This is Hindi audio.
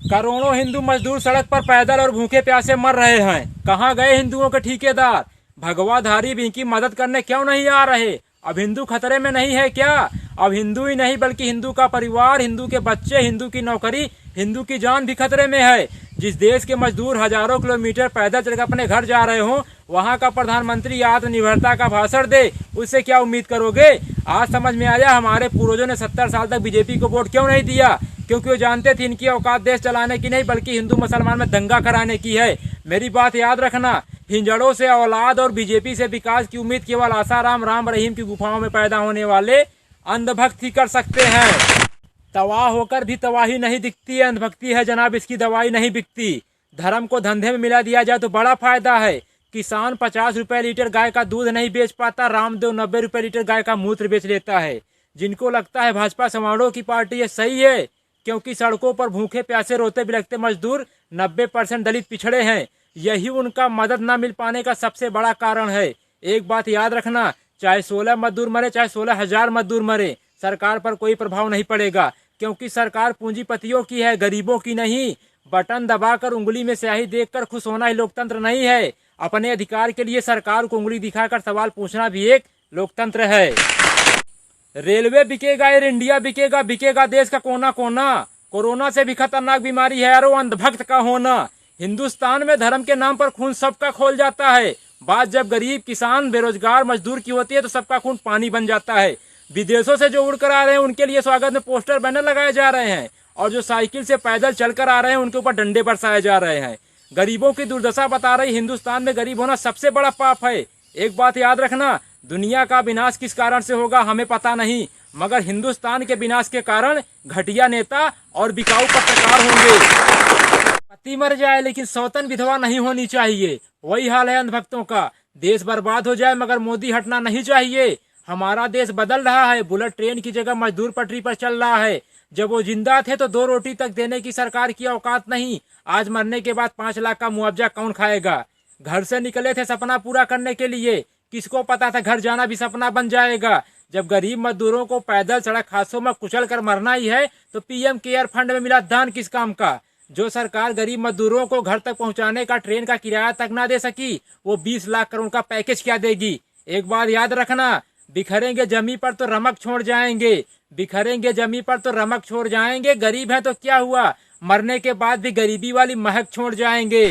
करोड़ों हिंदू मजदूर सड़क पर पैदल और भूखे प्यासे मर रहे हैं। कहाँ गए हिंदुओं के ठेकेदार? भगवाधारी भी इनकी मदद करने क्यों नहीं आ रहे? अब हिंदू खतरे में नहीं है क्या? अब हिंदू ही नहीं बल्कि हिंदू का परिवार, हिंदू के बच्चे, हिंदू की नौकरी, हिंदू की जान भी खतरे में है। जिस देश के मजदूर हजारों किलोमीटर पैदल चलकर अपने घर जा रहे हो, वहाँ का प्रधानमंत्री आत्मनिर्भरता का भाषण दे, उससे क्या उम्मीद करोगे? आज समझ में आया हमारे पूर्वजों ने 70 साल तक बीजेपी को वोट क्यों नहीं दिया। क्योंकि वो जानते थे इनकी औकात देश चलाने की नहीं बल्कि हिंदू मुसलमान में दंगा कराने की है। मेरी बात याद रखना, हिंजड़ों से औलाद और बीजेपी से विकास की उम्मीद केवल आसाराम राम रहीम की गुफाओं में पैदा होने वाले अंधभक्त ही कर सकते हैं। तबाह होकर भी तबाही नहीं दिखती है, अंधभक्ति है जनाब, इसकी दवाई नहीं बिकती। धर्म को धंधे में मिला दिया जाए तो बड़ा फायदा है। किसान 50 रुपए लीटर गाय का दूध नहीं बेच पाता, रामदेव 90 रुपए लीटर गाय का मूत्र बेच लेता है। जिनको लगता है भाजपा समारोह की पार्टी है, सही है, क्योंकि सड़कों पर भूखे प्यासे रोते बिलखते मजदूर 90% दलित पिछड़े हैं। यही उनका मदद न मिल पाने का सबसे बड़ा कारण है। एक बात याद रखना, चाहे 16 मजदूर मरे, चाहे 16,000 मजदूर मरे, सरकार पर कोई प्रभाव नहीं पड़ेगा, क्योंकि सरकार पूंजीपतियों की है, गरीबों की नहीं। बटन दबाकर उंगली में स्याही देखकर खुश होना ही लोकतंत्र नहीं है। अपने अधिकार के लिए सरकार को उंगली दिखाकर सवाल पूछना भी एक लोकतंत्र है। रेलवे बिकेगा, एयर इंडिया बिकेगा, बिकेगा देश का कोना कोना। कोरोना से भी खतरनाक बीमारी है यारो अंधभक्त का होना। हिंदुस्तान में धर्म के नाम पर खून सबका खोल जाता है। बात जब गरीब, किसान, बेरोजगार, मजदूर की होती है तो सबका खून पानी बन जाता है। विदेशों से जो उड़ कर आ रहे हैं उनके लिए स्वागत में पोस्टर बैनर लगाए जा रहे हैं, और जो साइकिल से पैदल चलकर आ रहे हैं उनके ऊपर डंडे बरसाए जा रहे हैं। गरीबों की दुर्दशा बता रही हिंदुस्तान में गरीब होना सबसे बड़ा पाप है। एक बात याद रखना, दुनिया का विनाश किस कारण से होगा हमें पता नहीं, मगर हिंदुस्तान के विनाश के कारण घटिया नेता और बिकाऊ पत्रकार होंगे। पति मर जाए लेकिन सौतन विधवा नहीं होनी चाहिए, वही हाल है अंधभक्तों का। देश बर्बाद हो जाए मगर मोदी हटना नहीं चाहिए। हमारा देश बदल रहा है, बुलेट ट्रेन की जगह मजदूर पटरी पर चल रहा है। जब वो जिंदा थे तो 2 रोटी तक देने की सरकार की औकात नहीं, आज मरने के बाद 5 लाख का मुआवजा कौन खाएगा? घर से निकले थे सपना पूरा करने के लिए, किसको पता था घर जाना भी सपना बन जाएगा। जब गरीब मजदूरों को पैदल सड़क हादसों में कुचल कर मरना ही है तो पीएम केयर फंड में मिला दान किस काम का? जो सरकार गरीब मजदूरों को घर तक पहुंचाने का ट्रेन का किराया तक ना दे सकी, वो 20 लाख करोड़ का पैकेज क्या देगी? एक बात याद रखना, बिखरेंगे जमी पर तो रमक छोड़ जाएंगे, बिखरेंगे जमी पर तो रमक छोड़ जाएंगे। गरीब है तो क्या हुआ, मरने के बाद भी गरीबी वाली महक छोड़ जाएंगे।